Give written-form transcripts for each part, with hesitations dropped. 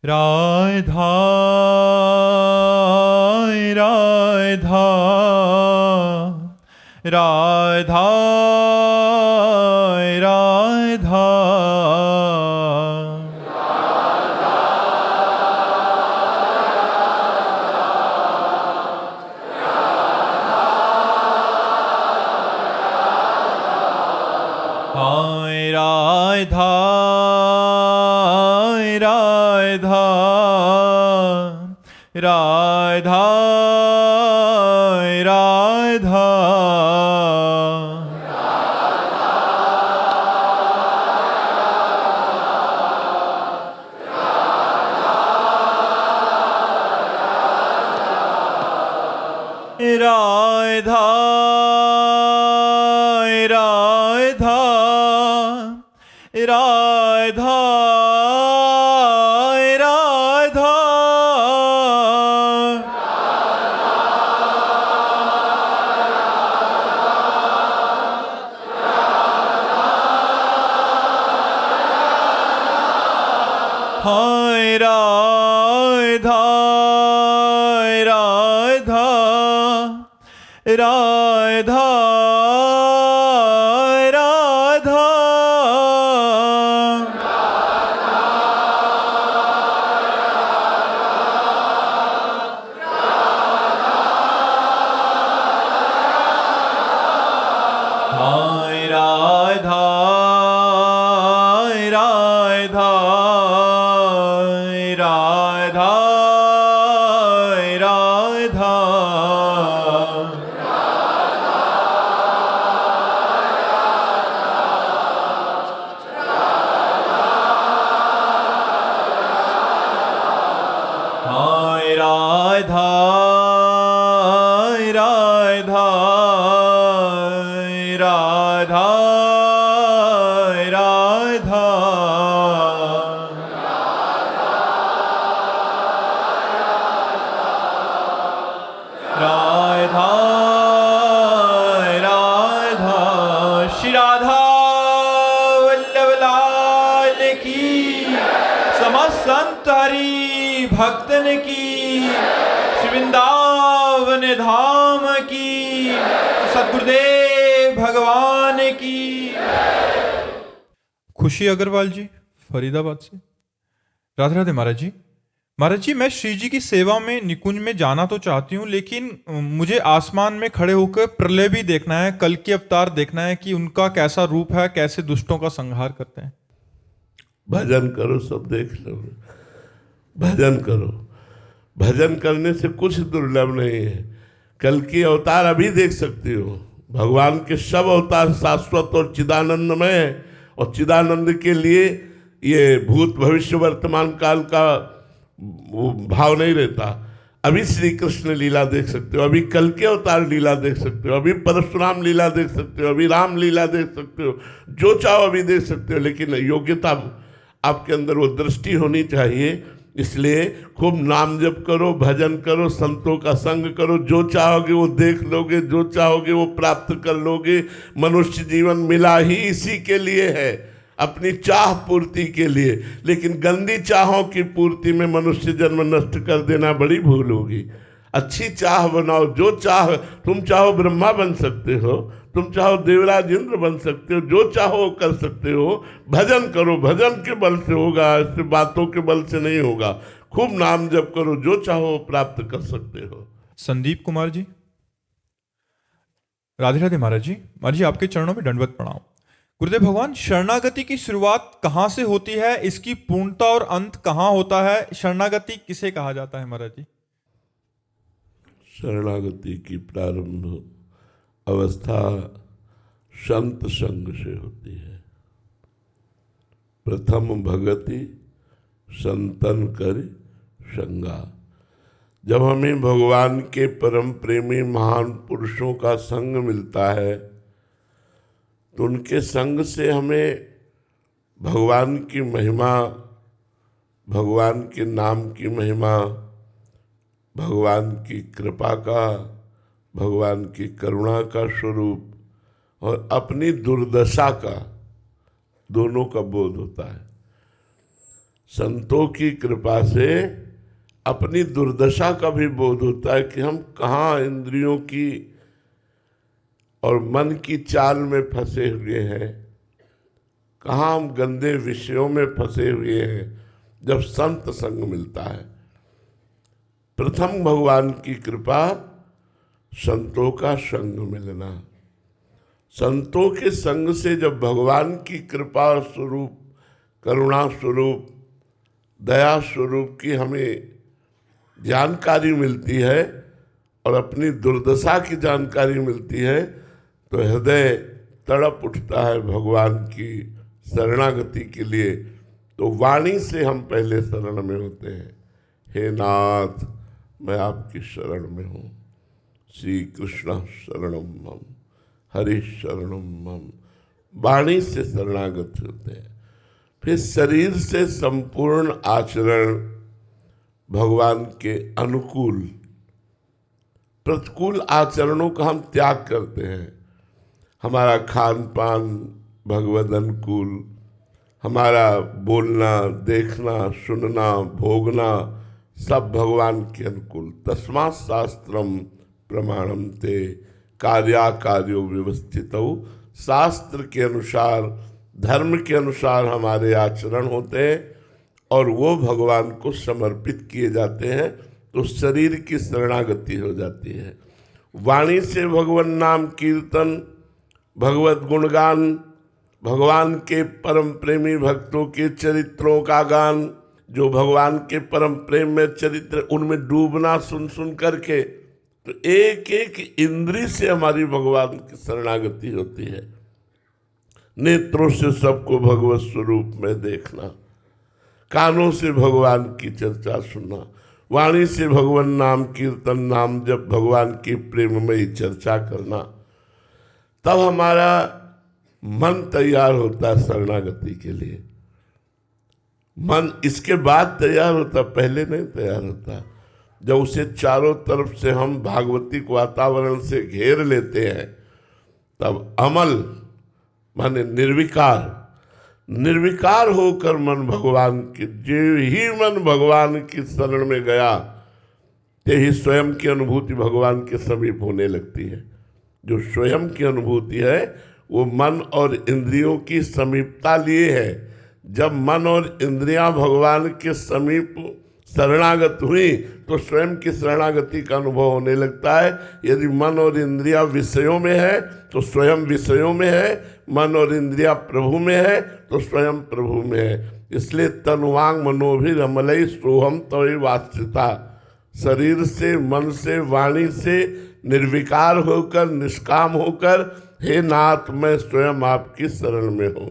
राधा राधा राधा राधा हाय राधा राधा राधा राधा राधा राधा राधा राधा हाय राधा राधा राधा राधा हाय राधा राधा राधा राधा हाय राधा राधा राधा राधा राधा राधा श्री राधा वल्लभ लाल की, समस्त संत हरि भक्तन की, श्री वृंदावन धाम की, सद्गुरुदेव भगवान की। खुशी अग्रवाल जी फरीदाबाद से। राधे राधे महाराज जी। महाराज जी, मैं श्री जी की सेवा में निकुंज में जाना तो चाहती हूँ, लेकिन मुझे आसमान में खड़े होकर प्रलय भी देखना है, कल की अवतार देखना है कि उनका कैसा रूप है, कैसे दुष्टों का संहार करते हैं। भजन करो, सब देख लो। भजन करो, भजन करने से कुछ दुर्लभ नहीं है। कल की अवतार अभी देख सकते हो। भगवान के सब अवतार शाश्वत और चिदानंदमय है, और चिदानंद के लिए ये भूत भविष्य वर्तमान काल का भाव नहीं रहता। अभी श्री कृष्ण लीला देख सकते हो, अभी कल के अवतार लीला देख सकते हो, अभी परशुराम लीला देख सकते हो, अभी राम लीला देख सकते हो, जो चाहो अभी देख सकते हो। लेकिन योग्यता आपके अंदर वो दृष्टि होनी चाहिए। इसलिए खूब नाम जप करो, भजन करो, संतों का संग करो। जो चाहोगे वो देख लोगे, जो चाहोगे वो प्राप्त कर लोगे। मनुष्य जीवन मिला ही इसी के लिए है, अपनी चाह पूर्ति के लिए। लेकिन गंदी चाहों की पूर्ति में मनुष्य जन्म नष्ट कर देना बड़ी भूल होगी। अच्छी चाह बनाओ, जो चाह, तुम चाहो ब्रह्मा बन सकते हो, तुम चाहो देवराज इंद्र बन सकते हो, जो चाहो कर सकते हो। भजन करो, भजन के बल से होगा, ऐसे बातों के बल से नहीं होगा। खूब नाम जप करो, जो चाहो प्राप्त कर सकते हो। संदीप कुमार जी। राधे राधे महाराज जी। महाराज जी, आपके चरणों में दंडवत प्रणाम। गुरुदेव भगवान, शरणागति की शुरुआत कहाँ से होती है, इसकी पूर्णता और अंत कहाँ होता है, शरणागति किसे कहा जाता है महाराज जी? शरणागति की प्रारंभ अवस्था संत संग से होती है। प्रथम भगति संतन कर संगा। जब हमें भगवान के परम प्रेमी महान पुरुषों का संग मिलता है, तो उनके संग से हमें भगवान की महिमा, भगवान के नाम की महिमा, भगवान की कृपा का, भगवान की करुणा का स्वरूप और अपनी दुर्दशा का, दोनों का बोध होता है। संतों की कृपा से अपनी दुर्दशा का भी बोध होता है कि हम कहाँ इंद्रियों की और मन की चाल में फंसे हुए हैं, कहाँ हम गंदे विषयों में फंसे हुए हैं। जब संत संग मिलता है, प्रथम भगवान की कृपा, संतों का संग मिलना। संतों के संग से जब भगवान की कृपा स्वरूप, करुणा स्वरूप, दया स्वरूप की हमें जानकारी मिलती है और अपनी दुर्दशा की जानकारी मिलती है, तो हृदय तड़प उठता है भगवान की शरणागति के लिए। तो वाणी से हम पहले शरण में होते हैं, हे नाथ मैं आपकी शरण में हूँ, श्री कृष्ण शरणम मम, हरि शरणम मम। वाणी से शरणागत होते हैं। फिर शरीर से संपूर्ण आचरण भगवान के अनुकूल, प्रतिकूल आचरणों का हम त्याग करते हैं। हमारा खान पान भगवद अनुकूल, हमारा बोलना, देखना, सुनना, भोगना सब भगवान के अनुकूल। तस्मात् शास्त्रम प्रमाणम ते कार्याकार्यो व्यवस्थितौ। शास्त्र के अनुसार, धर्म के अनुसार हमारे आचरण होते हैं और वो भगवान को समर्पित किए जाते हैं, तो शरीर की शरणागति हो जाती है। वाणी से भगवान नाम कीर्तन, भगवत गुणगान, भगवान के परम प्रेमी भक्तों के चरित्रों का गान, जो भगवान के परम प्रेम में चरित्र, उनमें डूबना सुन सुन करके, तो एक एक इंद्री से हमारी भगवान की शरणागति होती है। नेत्रों से सबको भगवत स्वरूप में देखना, कानों से भगवान की चर्चा सुनना, वाणी से भगवान नाम कीर्तन, नाम जब भगवान की प्रेममयी चर्चा करना, तब हमारा मन तैयार होता है शरणागति के लिए। मन इसके बाद तैयार होता, पहले नहीं तैयार होता। जब उसे चारों तरफ से हम भागवतिक वातावरण से घेर लेते हैं, तब अमल माने निर्विकार होकर मन भगवान की, जो ही मन भगवान की शरण में गया, ते ही स्वयं की अनुभूति भगवान के समीप होने लगती है। जो स्वयं की अनुभूति है वो मन और इंद्रियों की समीपता लिए है। जब मन और इंद्रियां भगवान के समीप शरणागत हुई तो स्वयं की शरणागति का अनुभव होने लगता है। यदि मन और इंद्रियां विषयों में है तो स्वयं विषयों में है, मन और इंद्रियां प्रभु में है तो स्वयं प्रभु में है। इसलिए तनुवांग मनोभिरमलई सोहम तवै वास्यता। शरीर से, मन से, वाणी से निर्विकार होकर, निष्काम होकर, हे नाथ मैं स्वयं आपकी शरण में हूँ।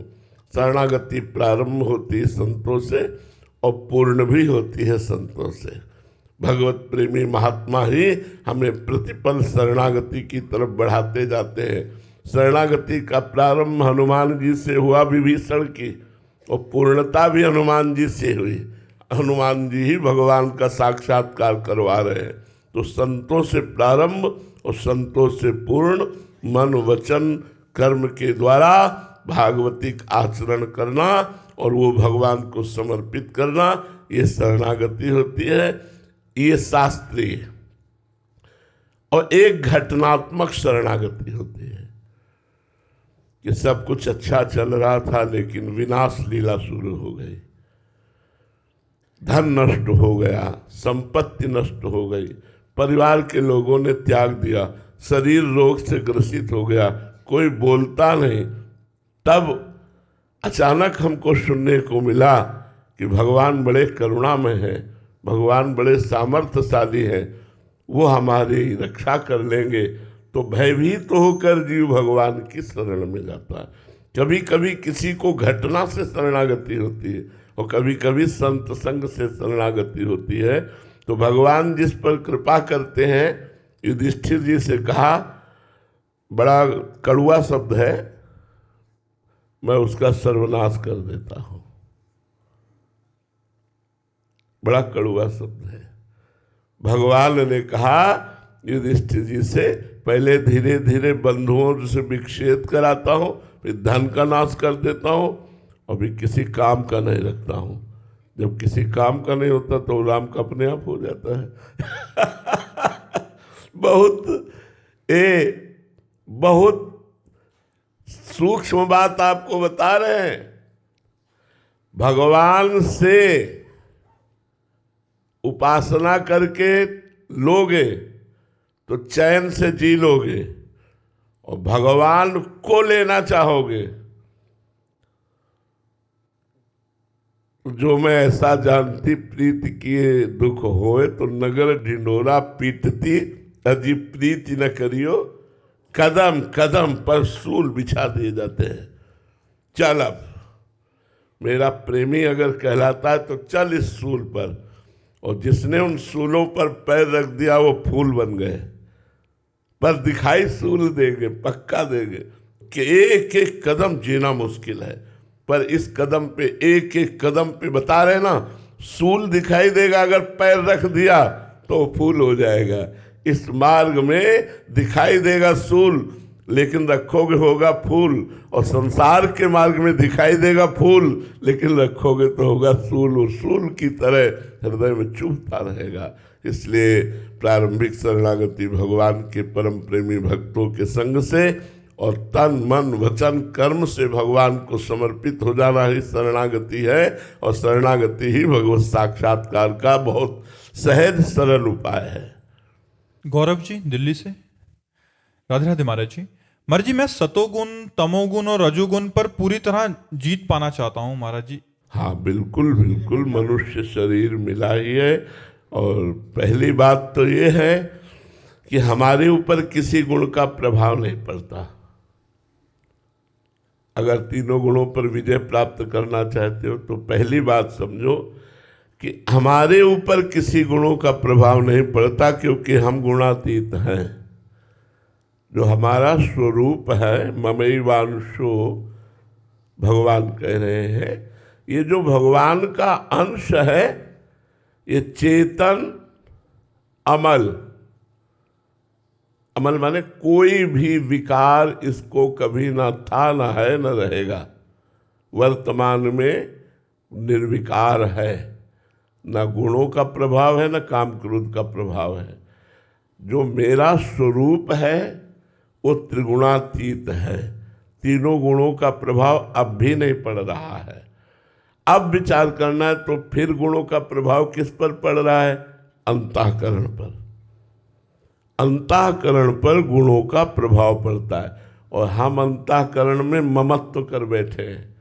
शरणागति प्रारंभ होती है संतों से और पूर्ण भी होती है संतों से। भगवत प्रेमी महात्मा ही हमें प्रतिपल शरणागति की तरफ बढ़ाते जाते हैं। शरणागति का प्रारंभ हनुमान जी से हुआ विभीषण की, और पूर्णता भी हनुमान जी से हुई। हनुमान जी ही भगवान का साक्षात्कार करवा रहे हैं। तो संतों से प्रारंभ और संतों से पूर्ण, मन वचन कर्म के द्वारा भागवतिक आचरण करना और वो भगवान को समर्पित करना, ये शरणागति होती है। ये शास्त्रीय और एक घटनात्मक शरणागति होती है कि सब कुछ अच्छा चल रहा था लेकिन विनाश लीला शुरू हो गई, धन नष्ट हो गया, संपत्ति नष्ट हो गई, परिवार के लोगों ने त्याग दिया, शरीर रोग से ग्रसित हो गया, कोई बोलता नहीं। तब अचानक हमको सुनने को मिला कि भगवान बड़े करुणामय हैं, भगवान बड़े सामर्थ्यशाली हैं, वो हमारी रक्षा कर लेंगे। तो भयभीत होकर जीव भगवान की शरण में जाता है। कभी कभी किसी को घटना से शरणागति होती है और कभी कभी संत संग से शरणागति होती है। तो भगवान जिस पर कृपा करते हैं, युधिष्ठिर जी से कहा, बड़ा कड़वा शब्द है, मैं उसका सर्वनाश कर देता हूं। बड़ा कड़वा शब्द है। भगवान ने कहा युधिष्ठिर जी से, पहले धीरे धीरे बंधुओं से विक्षेप कराता हूं, फिर धन का नाश कर देता हूं और फिर किसी काम का नहीं रखता हूं। जब किसी काम का नहीं होता तो राम का अपने आप हो जाता है। बहुत सूक्ष्म बात आपको बता रहे हैं। भगवान से उपासना करके लोगे तो चैन से जी लोगे, और भगवान को लेना चाहोगे जो मैं ऐसा जानती प्रीति किए दुख होए, तो नगर ढिंडोरा पीटती अजी प्रीति न करियो, कदम कदम पर सूल बिछा दिए जाते हैं। चल अब मेरा प्रेमी अगर कहलाता है तो चल इस सूल पर, और जिसने उन सूलों पर पैर रख दिया वो फूल बन गए। पर दिखाई सूल देंगे, पक्का देंगे कि एक एक कदम जीना मुश्किल है, पर इस कदम पे एक एक कदम पे बता रहे ना, सूल दिखाई देगा। अगर पैर रख दिया तो फूल हो जाएगा। इस मार्ग में दिखाई देगा सूल, लेकिन रखोगे होगा फूल, और संसार के मार्ग में दिखाई देगा फूल, लेकिन रखोगे तो होगा सूल। और सूल की तरह हृदय में चुभता रहेगा। इसलिए प्रारंभिक शरणागति भगवान के परम प्रेमी भक्तों के संग से और तन मन वचन कर्म से भगवान को समर्पित हो जाना ही शरणागति है। और शरणागति ही भगवत साक्षात्कार का बहुत सहज सरल उपाय है। गौरव जी दिल्ली से, राधे राधे महाराज जी। महाराज जी मैं सतोगुण तमोगुण और रजोगुण पर पूरी तरह जीत पाना चाहता हूँ महाराज जी। हाँ बिल्कुल बिल्कुल, मनुष्य शरीर मिला ही है। और पहली बात तो ये है कि हमारे ऊपर किसी गुण का प्रभाव नहीं पड़ता। अगर तीनों गुणों पर विजय प्राप्त करना चाहते हो तो पहली बात समझो कि हमारे ऊपर किसी गुणों का प्रभाव नहीं पड़ता, क्योंकि हम गुणातीत हैं। जो हमारा स्वरूप है, ममैवांशो भगवान कह रहे हैं, ये जो भगवान का अंश है, ये चेतन अमल, अमल माने कोई भी विकार इसको कभी ना था, ना है, ना रहेगा। वर्तमान में निर्विकार है, ना गुणों का प्रभाव है, ना काम क्रोध का प्रभाव है। जो मेरा स्वरूप है वो त्रिगुणातीत है। तीनों गुणों का प्रभाव अब भी नहीं पड़ रहा है। अब विचार करना है तो फिर गुणों का प्रभाव किस पर पड़ रहा है? अंतःकरण पर। अंतःकरण पर गुणों का प्रभाव पड़ता है, और हम अंतःकरण में ममत्व कर बैठे हैं।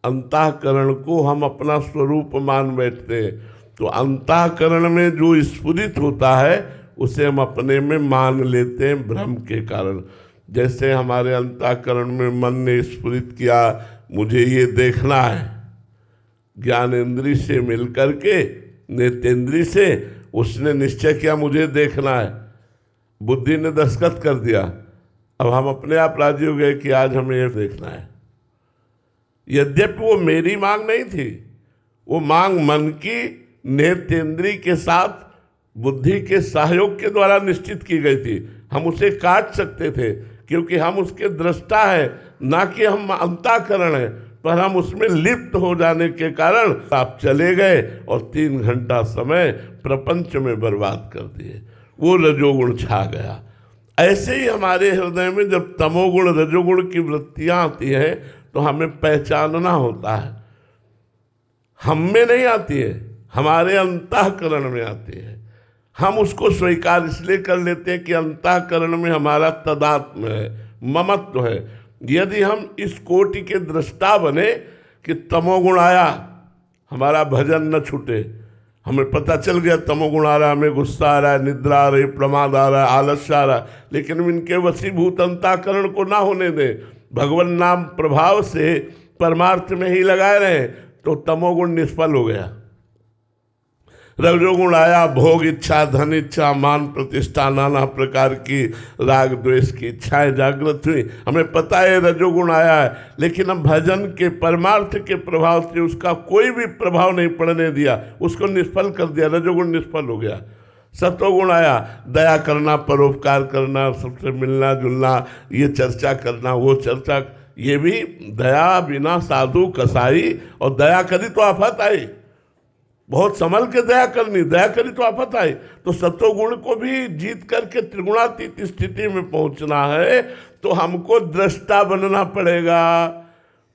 अंतःकरण को हम अपना स्वरूप मान बैठते हैं। तो अंतःकरण में जो स्फुरित होता है उसे हम अपने में मान लेते हैं भ्रम के कारण। जैसे हमारे अंतःकरण में मन ने स्फुरित किया, मुझे ये देखना है, ज्ञानेंद्रिय से मिलकर के नेतेंद्रिय से उसने निश्चय किया मुझे देखना है, बुद्धि ने दस्तखत कर दिया। अब हम अपने आप राजी हो गए कि आज हमें ये देखना है। यद्यपि वो मेरी मांग नहीं थी, वो मांग मन की नेतेंद्रिय के साथ बुद्धि के सहयोग के द्वारा निश्चित की गई थी। हम उसे काट सकते थे क्योंकि हम उसके दृष्टा है, ना कि हम अंतःकरण है, पर हम उसमें लिप्त हो जाने के कारण आप चले गए और 3 घंटा समय प्रपंच में बर्बाद कर दिए। वो रजोगुण छा गया। ऐसे ही हमारे हृदय में जब तमोगुण रजोगुण की वृत्तियां आती हैं तो हमें पहचानना होता है। हम में नहीं आती है, हमारे अंतःकरण में आती है। हम उसको स्वीकार इसलिए कर लेते हैं कि अंतःकरण में हमारा तदात्म है, ममत्व है। यदि हम इस कोटि के दृष्टा बने कि तमोगुण आया, हमारा भजन न छूटे, हमें पता चल गया तमोगुण आ रहा है, हमें गुस्सा आ रहा है, निद्रा आ रही, प्रमाद आ रहा है, आलस्य आ रहा है, लेकिन इनके वशीभूत अंतःकरण को ना होने दें, भगवान नाम प्रभाव से परमार्थ में ही लगाए रहे, तो तमोगुण निष्फल हो गया। रजोगुण आया, भोग इच्छा, धन इच्छा, मान प्रतिष्ठा, नाना प्रकार की राग द्वेष की इच्छाएं जागृत हुई। हमें पता है रजोगुण आया है, लेकिन हम भजन के परमार्थ के प्रभाव से उसका कोई भी प्रभाव नहीं पड़ने दिया, उसको निष्फल कर दिया, रजोगुण निष्फल हो गया। सतोगुण आया, दया करना, परोपकार करना, सबसे मिलना जुलना, ये चर्चा करना, वो चर्चा, ये भी दया बिना साधु कसाई, और दया करी तो आफत आई। बहुत संभल के दया करनी, दया करी तो आफत आई। तो सत्वगुण को भी जीत करके त्रिगुणातीत स्थिति में पहुंचना है तो हमको दृष्टा बनना पड़ेगा,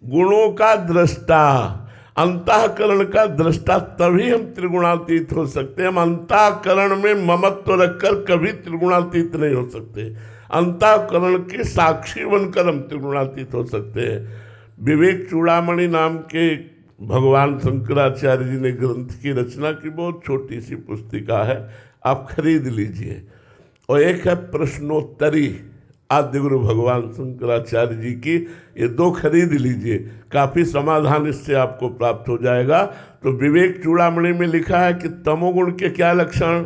गुणों का दृष्टा, अंतःकरण का दृष्टा, तभी हम त्रिगुणातीत हो सकते हैं। हम अंतःकरण में ममत्व रखकर कभी त्रिगुणातीत नहीं हो सकते। अंतःकरण के साक्षी बनकर हम त्रिगुणातीत हो सकते हैं। विवेक चूड़ामणि नाम के भगवान शंकराचार्य जी ने ग्रंथ की रचना की, बहुत छोटी सी पुस्तिका है, आप खरीद लीजिए। और एक है प्रश्नोत्तरी आद्य गुरु भगवान शंकराचार्य जी की, ये दो खरीद लीजिए, काफ़ी समाधान इससे आपको प्राप्त हो जाएगा। तो विवेक चूड़ामणि में लिखा है कि तमोगुण के क्या लक्षण,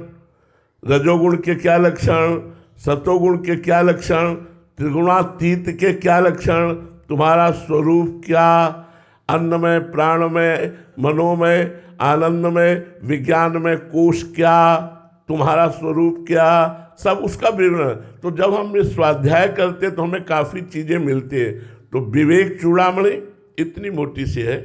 रजोगुण के क्या लक्षण, सतोगुण के क्या लक्षण, त्रिगुणातीत के क्या लक्षण, तुम्हारा स्वरूप क्या, अन्नमय, प्राणमय, मनोमय, आनंदमय, विज्ञान में कोश क्या, तुम्हारा स्वरूप क्या, सब उसका विवरण। तो जब हम ये स्वाध्याय करते तो हमें काफ़ी चीज़ें मिलती है। तो विवेक चूड़ामणि इतनी मोटी सी है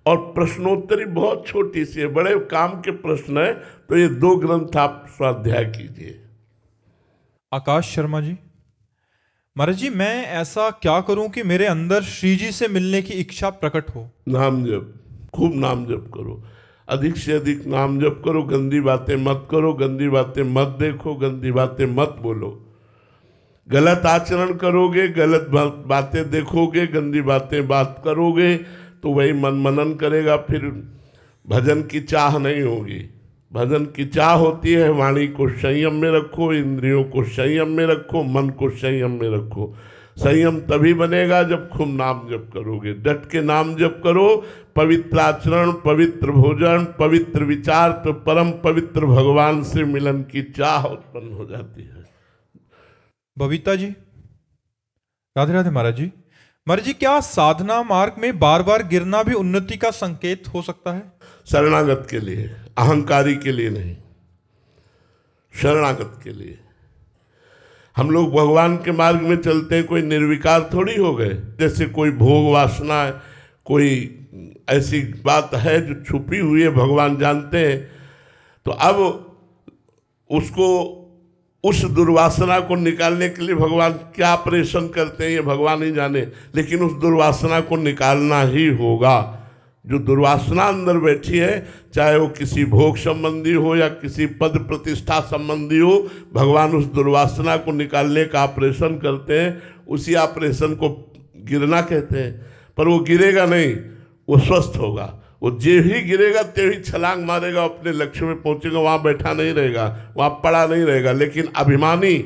और प्रश्नोत्तरी बहुत छोटी सी है, बड़े काम के प्रश्न है। तो ये दो ग्रंथ आप स्वाध्याय कीजिए। आकाश शर्मा जी, महाराज जी, मैं ऐसा क्या करूं कि मेरे अंदर श्री जी से मिलने की इच्छा प्रकट हो? नाम जप, खूब नाम जप करो, अधिक से अधिक नाम जप करो, गंदी बातें मत करो, गंदी बातें मत देखो, गंदी बातें मत बोलो। गलत आचरण करोगे, गलत बातें देखोगे, गंदी बातें बात करोगे तो वही मन मनन करेगा, फिर भजन की चाह नहीं होगी। भजन की चाह होती है वाणी को संयम में रखो, इंद्रियों को संयम में रखो, मन को संयम में रखो। संयम तभी बनेगा जब खूब नाम जप करोगे, डट के नाम जप करो। पवित्र आचरण, पवित्र भोजन, पवित्र विचार, तो परम पवित्र भगवान से मिलन की चाह उत्पन्न हो जाती है। बबीता जी, राधे राधे महाराज जी। महाराज जी, क्या साधना मार्ग में बार बार गिरना भी उन्नति का संकेत हो सकता है? शरणागत के लिए, अहंकारी के लिए नहीं, शरणागत के लिए। हम लोग भगवान के मार्ग में चलते हैं, कोई निर्विकार थोड़ी हो गए। जैसे कोई भोग वासना है, कोई ऐसी बात है जो छुपी हुई है, भगवान जानते हैं। तो अब उसको, उस दुर्वासना को निकालने के लिए भगवान क्या ऑपरेशन करते हैं ये भगवान ही जाने, लेकिन उस दुर्वासना को निकालना ही होगा। जो दुर्वासना अंदर बैठी है, चाहे वो किसी भोग संबंधी हो या किसी पद प्रतिष्ठा संबंधी हो, भगवान उस दुर्वासना को निकालने का ऑपरेशन करते हैं। उसी ऑपरेशन को गिरना कहते हैं। पर वो गिरेगा नहीं, वो स्वस्थ होगा। वो जे ही गिरेगा ते ही छलांग मारेगा, अपने लक्ष्य में पहुंचेगा, वहाँ बैठा नहीं रहेगा, वहाँ पड़ा नहीं रहेगा। लेकिन अभिमानी,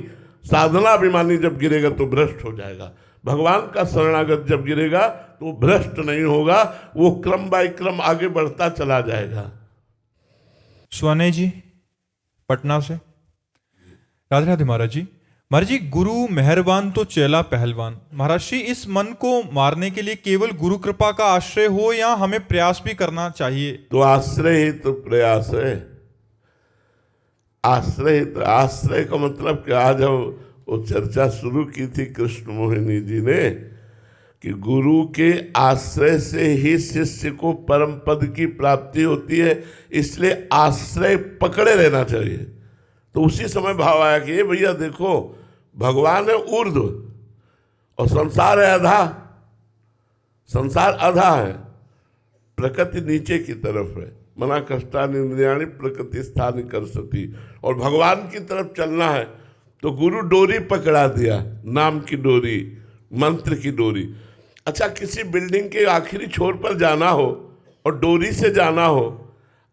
साधना अभिमानी जब गिरेगा तो भ्रष्ट हो जाएगा। भगवान का शरणागत जब गिरेगा तो भ्रष्ट नहीं होगा, वो क्रम बाय क्रम आगे बढ़ता चला जाएगा। स्वाने जी, पटना से, राधे राधे महाराज जी। महाराज जी, गुरु मेहरबान तो चेला पहलवान। महाराज जी, इस मन को मारने के लिए केवल गुरु कृपा का आश्रय हो या हमें प्रयास भी करना चाहिए? तो आश्रय ही तो प्रयास है। आश्रय, तो आश्रय का मतलब कि आज हम वो चर्चा शुरू की थी कृष्ण मोहिनी जी ने कि गुरु के आश्रय से ही शिष्य को परम पद की प्राप्ति होती है, इसलिए आश्रय पकड़े रहना चाहिए। तो उसी समय भाव आया कि ये भैया देखो, भगवान है ऊर्ध्व और संसार है अधा। संसार अधा है, प्रकृति नीचे की तरफ है। मना कष्टानि इंद्रियाणि प्रकृति स्थान कर सती। और भगवान की तरफ चलना है तो गुरु डोरी पकड़ा दिया, नाम की डोरी, मंत्र की डोरी। अच्छा, किसी बिल्डिंग के आखिरी छोर पर जाना हो और डोरी से जाना हो,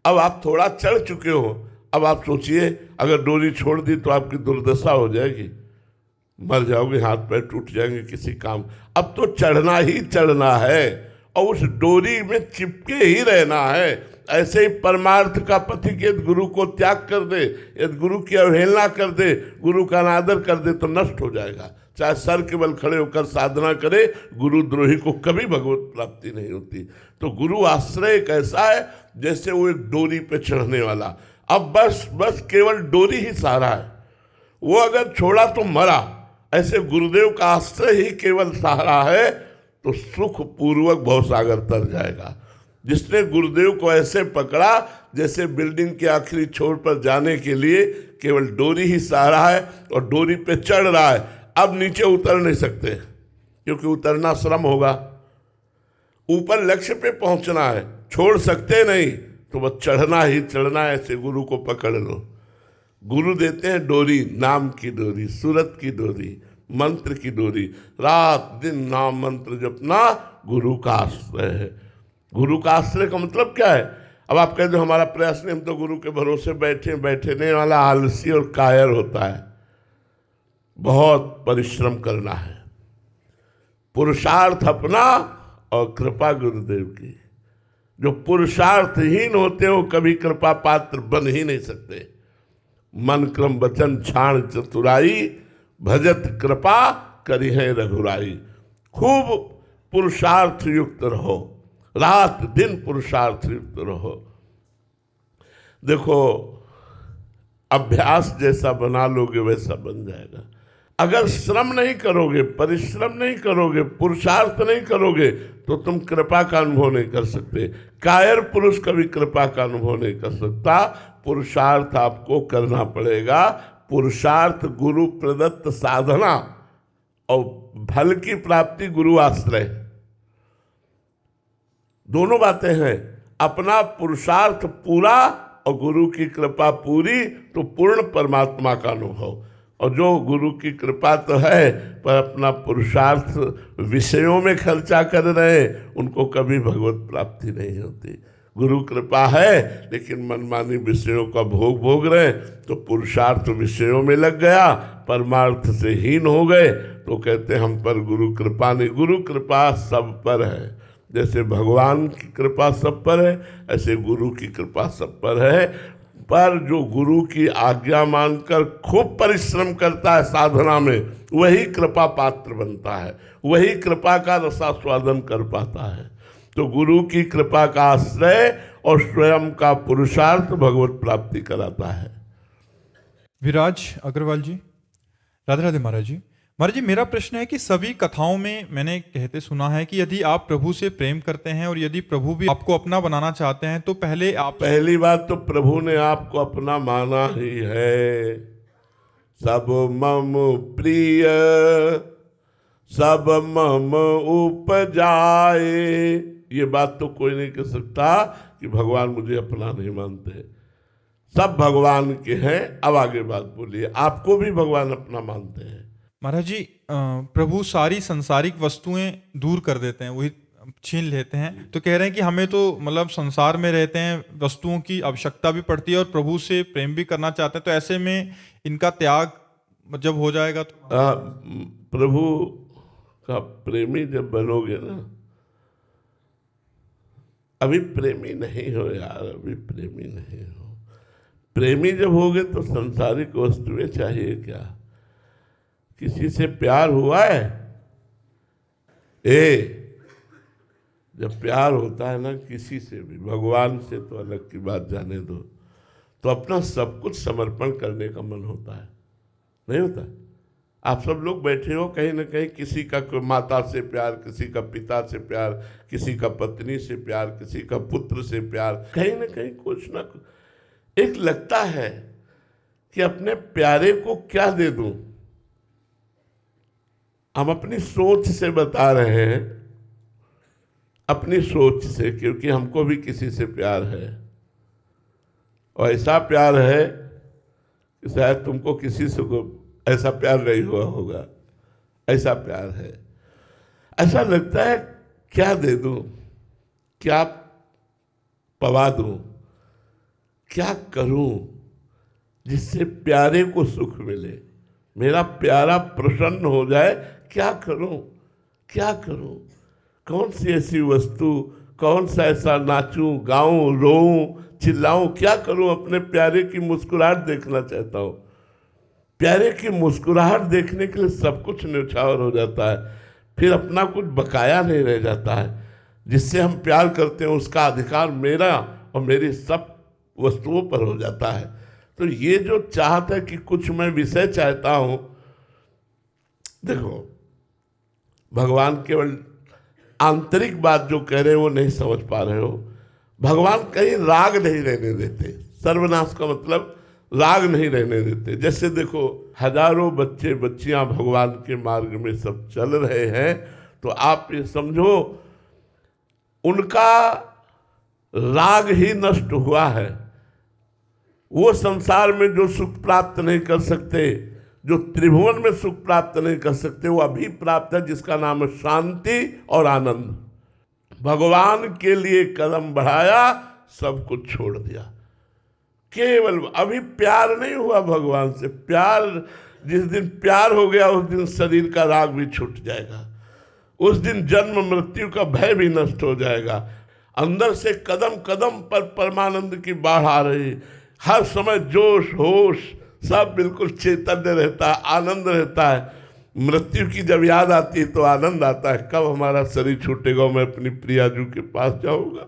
अब आप थोड़ा चढ़ चुके हो, अब आप सोचिए अगर डोरी छोड़ दी तो आपकी दुर्दशा हो जाएगी, मर जाओगे, हाथ पैर टूट जाएंगे किसी काम। अब तो चढ़ना ही चढ़ना है और उस डोरी में चिपके ही रहना है। ऐसे ही परमार्थ का पथिक यदि गुरु को त्याग कर दे, यदि गुरु की अवहेलना कर दे, गुरु का अनादर कर दे तो नष्ट हो जाएगा। चाहे सर के बल खड़े होकर साधना करे, गुरुद्रोही को कभी भगवत प्राप्ति नहीं होती। तो गुरु आश्रय एक ऐसा है जैसे वो एक डोरी पे चढ़ने वाला। अब बस केवल डोरी ही सहारा है, वो अगर छोड़ा तो मरा। ऐसे गुरुदेव का आश्रय ही केवल सहारा है तो सुख पूर्वक भवसागर तर जाएगा। जिसने गुरुदेव को ऐसे पकड़ा जैसे बिल्डिंग के आखिरी छोर पर जाने के लिए केवल डोरी ही सहारा है और डोरी पे चढ़ रहा है, अब नीचे उतर नहीं सकते क्योंकि उतरना श्रम होगा। ऊपर लक्ष्य पे पहुंचना है, छोड़ सकते नहीं, तो बस चढ़ना ही चढ़ना है। ऐसे गुरु को पकड़ लो। गुरु देते हैं डोरी, नाम की डोरी, सूरत की डोरी, मंत्र की डोरी। रात दिन नाम मंत्र जपना गुरु का आश्रय है। गुरु का आश्रय का मतलब क्या है? अब आप कहते हो हमारा प्रयास नहीं, हम तो गुरु के भरोसे बैठने वाला आलसी और कायर होता है। बहुत परिश्रम करना है, पुरुषार्थ अपना और कृपा गुरुदेव की। जो पुरुषार्थहीन होते हो कभी कृपा पात्र बन ही नहीं सकते। मन क्रम वचन छाण चतुराई, भजत कृपा करी है रघुराई। खूब पुरुषार्थ युक्त रहो, रात दिन पुरुषार्थ युक्त रहो। देखो, अभ्यास जैसा बना लोगे वैसा बन जाएगा। अगर श्रम नहीं करोगे, परिश्रम नहीं करोगे, पुरुषार्थ नहीं करोगे तो तुम कृपा का अनुभव नहीं कर सकते। कायर पुरुष कभी कृपा का अनुभव नहीं कर सकता। पुरुषार्थ आपको करना पड़ेगा। पुरुषार्थ गुरु प्रदत्त साधना और फल की प्राप्ति गुरु आश्रय, दोनों बातें हैं। अपना पुरुषार्थ पूरा और गुरु की कृपा पूरी तो पूर्ण परमात्मा का अनुभव। और जो गुरु की कृपा तो है पर अपना पुरुषार्थ विषयों में खर्चा कर रहे, उनको कभी भगवत प्राप्ति नहीं होती। गुरु कृपा है लेकिन मनमानी विषयों का भोग रहे तो पुरुषार्थ विषयों में लग गया, परमार्थ से हीन हो गए, तो कहते हम पर गुरु कृपा नहीं। गुरु कृपा सब पर है। जैसे भगवान की कृपा सब पर है, ऐसे गुरु की कृपा सब पर है। पर जो गुरु की आज्ञा मानकर खूब परिश्रम करता है साधना में, वही कृपा पात्र बनता है, वही कृपा का रसास्वादन कर पाता है। तो गुरु की कृपा का आश्रय और स्वयं का पुरुषार्थ भगवत प्राप्ति कराता है। विराज अग्रवाल जी, राधे राधे महाराज जी। महाराज जी, मेरा प्रश्न है कि सभी कथाओं में मैंने कहते सुना है कि यदि आप प्रभु से प्रेम करते हैं और यदि प्रभु भी आपको अपना बनाना चाहते हैं तो पहली बात तो प्रभु ने आपको अपना माना ही है। सब मम प्रिय सब मम उपजाए, ये बात तो कोई नहीं कह सकता कि भगवान मुझे अपना नहीं मानते। सब भगवान के हैं। अब आगे बात बोलिए, आपको भी भगवान अपना मानते हैं? महाराज जी, प्रभु सारी संसारिक वस्तुएं दूर कर देते हैं, वही छीन लेते हैं। तो कह रहे हैं कि हमें तो मतलब संसार में रहते हैं, वस्तुओं की आवश्यकता भी पड़ती है और प्रभु से प्रेम भी करना चाहते हैं। तो ऐसे में इनका त्याग जब हो जाएगा तो प्रभु का प्रेमी जब बनोगे ना, अभी प्रेमी नहीं हो यार, अभी प्रेमी नहीं हो। प्रेमी जब होगे तो संसारिक वस्तुएं चाहिए क्या? किसी से प्यार हुआ है? जब प्यार होता है ना किसी से भी, भगवान से तो अलग की बात जाने दो, तो अपना सब कुछ समर्पण करने का मन होता है, नहीं होता? आप सब लोग बैठे हो, कहीं ना कहीं किसी का माता से प्यार, किसी का पिता से प्यार, किसी का पत्नी से प्यार, किसी का पुत्र से प्यार, कहीं ना कहीं कुछ ना कुछ एक लगता है कि अपने प्यारे को क्या दे दूं। हम अपनी सोच से बता रहे हैं, अपनी सोच से, क्योंकि हमको भी किसी से प्यार है और ऐसा प्यार है कि शायद तुमको किसी से ऐसा प्यार नहीं हुआ होगा। ऐसा प्यार है, ऐसा लगता है क्या दे दूं, क्या पवा दूं, क्या करूं जिससे प्यारे को सुख मिले, मेरा प्यारा प्रसन्न हो जाए। क्या करूं, क्या करूं? कौन सी ऐसी वस्तु, कौन सा ऐसा नाचूं, गाऊं, रोऊं, चिल्लाऊं, क्या करूं? अपने प्यारे की मुस्कुराहट देखना चाहता हूं। प्यारे की मुस्कुराहट देखने के लिए सब कुछ न्यौछावर हो जाता है, फिर अपना कुछ बकाया नहीं रह जाता है। जिससे हम प्यार करते हैं उसका अधिकार मेरा और मेरी सब वस्तुओं पर हो जाता है। तो ये जो चाहता है कि कुछ मैं विषय चाहता हूं, देखो भगवान केवल आंतरिक बात जो कह रहे हो वो नहीं समझ पा रहे हो। भगवान कहीं राग नहीं रहने देते। सर्वनाश का मतलब राग नहीं रहने देते। जैसे देखो, हजारों बच्चे बच्चियां भगवान के मार्ग में सब चल रहे हैं, तो आप ये समझो उनका राग ही नष्ट हुआ है। वो संसार में जो सुख प्राप्त नहीं कर सकते, जो त्रिभुवन में सुख प्राप्त नहीं कर सकते, वो अभी प्राप्त है, जिसका नाम है शांति और आनंद। भगवान के लिए कदम बढ़ाया, सब कुछ छोड़ दिया। केवल अभी प्यार नहीं हुआ भगवान से। प्यार, जिस दिन प्यार हो गया उस दिन शरीर का राग भी छूट जाएगा, उस दिन जन्म मृत्यु का भय भी नष्ट हो जाएगा। अंदर से कदम कदम पर परमानंद की बाढ़ आ रही, हर समय जोश होश सब बिल्कुल चैतन्य रहता है, आनंद रहता है। मृत्यु की जब याद आती है तो आनंद आता है, कब हमारा शरीर छूटेगा, मैं अपनी प्रियाजू के पास जाऊंगा।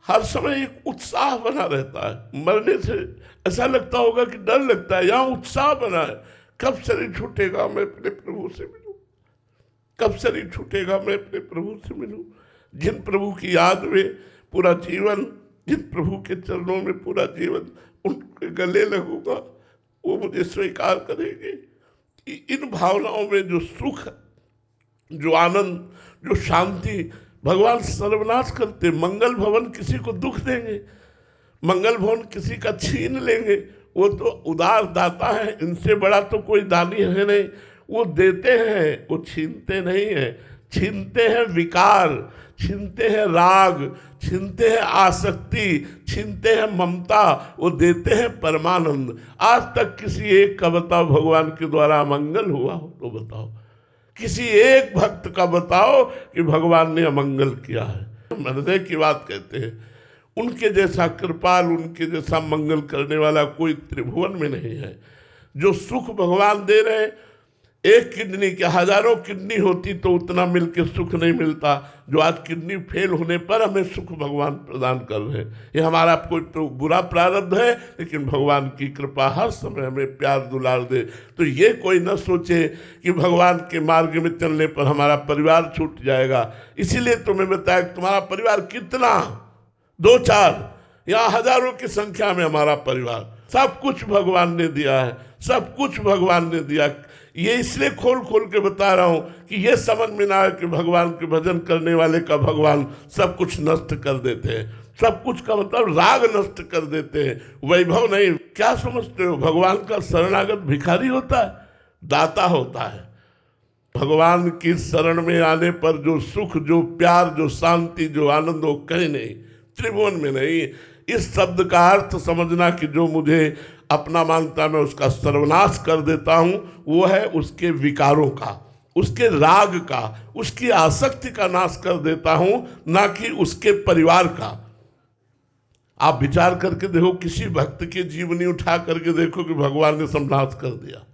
हर समय एक उत्साह बना रहता है। मरने से ऐसा लगता होगा कि डर लगता है, यहाँ उत्साह बना है, कब शरीर छूटेगा मैं अपने प्रभु से मिलूं, कब शरीर छूटेगा मैं अपने प्रभु से मिलूं। जिन प्रभु की याद में पूरा जीवन, जिन प्रभु के चरणों में पूरा जीवन उनके गले लगूंगा, वो मुझे स्वीकार करेंगे। कि इन भावनाओं में जो सुख, जो आनंद, जो शांति, भगवान सर्वनाश करते। मंगल भवन किसी को दुख देंगे, मंगल भवन किसी का छीन लेंगे। वो तो उदार दाता है, इनसे बड़ा तो कोई दानी है नहीं। वो देते हैं, वो छीनते नहीं हैं। छीनते हैं विकार, छीनते हैं राग, छीनते हैं आसक्ति, छीनते हैं ममता, वो देते हैं परमानंद। आज तक किसी एक का बताओ भगवान के द्वारा अमंगल हुआ हो तो बताओ, किसी एक भक्त का बताओ कि भगवान ने अमंगल किया है। हृदय की बात कहते हैं, उनके जैसा कृपाल, उनके जैसा मंगल करने वाला कोई त्रिभुवन में नहीं है। जो सुख भगवान दे रहे हैं, एक किडनी के हजारों किडनी होती तो उतना मिलके सुख नहीं मिलता जो आज किडनी फेल होने पर हमें सुख भगवान प्रदान कर रहे हैं। ये हमारा कोई तो बुरा प्रारब्ध है, लेकिन भगवान की कृपा हर समय हमें प्यार दुलार दे। तो ये कोई न सोचे कि भगवान के मार्ग में चलने पर हमारा परिवार छूट जाएगा। इसीलिए तुम्हें बताया तुम्हारा परिवार कितना, 2-4 या हजारों की संख्या में हमारा परिवार, सब कुछ भगवान ने दिया है, सब कुछ भगवान ने दिया। ये इसलिए खोल खोल के बता रहा हूं कि ये समझ में ना आए कि भगवान के भजन करने वाले का भगवान सब कुछ नष्ट कर देते हैं। सब कुछ का मतलब राग नष्ट कर देते हैं, वैभव नहीं। क्या समझते हो, भगवान का शरणागत भिखारी होता है, दाता होता है। भगवान की शरण में आने पर जो सुख, जो प्यार, जो शांति, जो आनंद, वो कहीं नहीं, त्रिभुवन में नहीं। इस शब्द का अर्थ समझना कि जो मुझे अपना मानता मैं उसका सर्वनाश कर देता हूं, वो है उसके विकारों का, उसके राग का, उसकी आसक्ति का नाश कर देता हूं, ना कि उसके परिवार का। आप विचार करके देखो, किसी भक्त की जीवनी उठा करके देखो कि भगवान ने सर्वनाश कर दिया।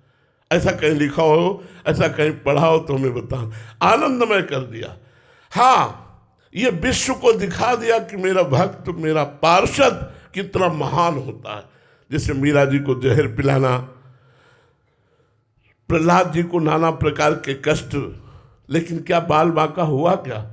ऐसा कहीं लिखा हो, ऐसा कहीं पढ़ा हो तो हमें बताओ। आनंदमय कर दिया। हाँ, ये विश्व को दिखा दिया कि मेरा भक्त, मेरा पार्षद कितना महान होता है। जैसे मीरा जी को जहर पिलाना, प्रहलाद जी को नाना प्रकार के कष्ट, लेकिन क्या बाल बांका हुआ क्या?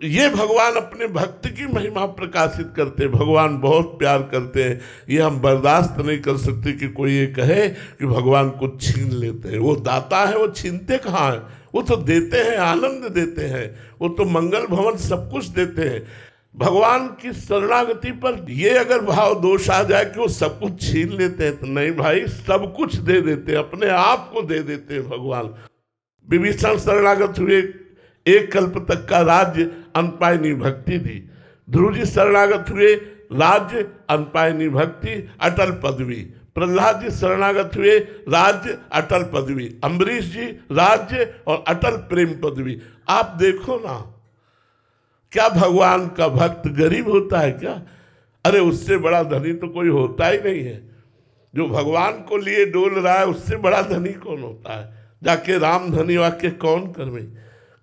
ये भगवान अपने भक्त की महिमा प्रकाशित करते। भगवान बहुत प्यार करते हैं। ये हम बर्दाश्त नहीं कर सकते कि कोई ये कहे कि भगवान को छीन लेते हैं। वो दाता है, वो छीनते कहाँ हैं? वो तो देते हैं, आनंद देते हैं, वो तो मंगल भवन सब कुछ देते हैं। भगवान की शरणागति पर ये अगर भाव दोष आ जाए कि वो सब कुछ छीन लेते हैं, तो नहीं भाई, सब कुछ दे देते हैं, अपने आप को दे देते हैं भगवान। विभीषण शरणागत हुए, एक कल्प तक का राज्य अनपायनी भक्ति दी। ध्रुव जी शरणागत हुए, राज्य अनपायनी भक्ति अटल पदवी। प्रहलाद जी शरणागत हुए, राज्य अटल पदवी। अम्बरीश जी राज्य और अटल प्रेम पदवी। आप देखो ना, क्या भगवान का भक्त गरीब होता है क्या? अरे उससे बड़ा धनी तो कोई होता ही नहीं है। जो भगवान को लिए डोल रहा है, उससे बड़ा धनी कौन होता है? जाके राम धनी वाक्य कौन करवे?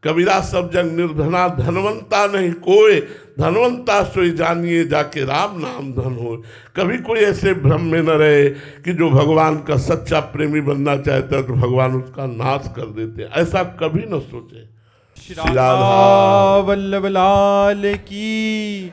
कबीरा सब जग निर्धना, धनवंता नहीं कोई, धनवंता सोई जानिए, जाके राम नाम धन हो। कभी कोई ऐसे भ्रम में न रहे कि जो भगवान का सच्चा प्रेमी बनना चाहता है तो भगवान उसका नाश कर देते। ऐसा कभी न सोचे। श्री राधा वल्लभ लाल की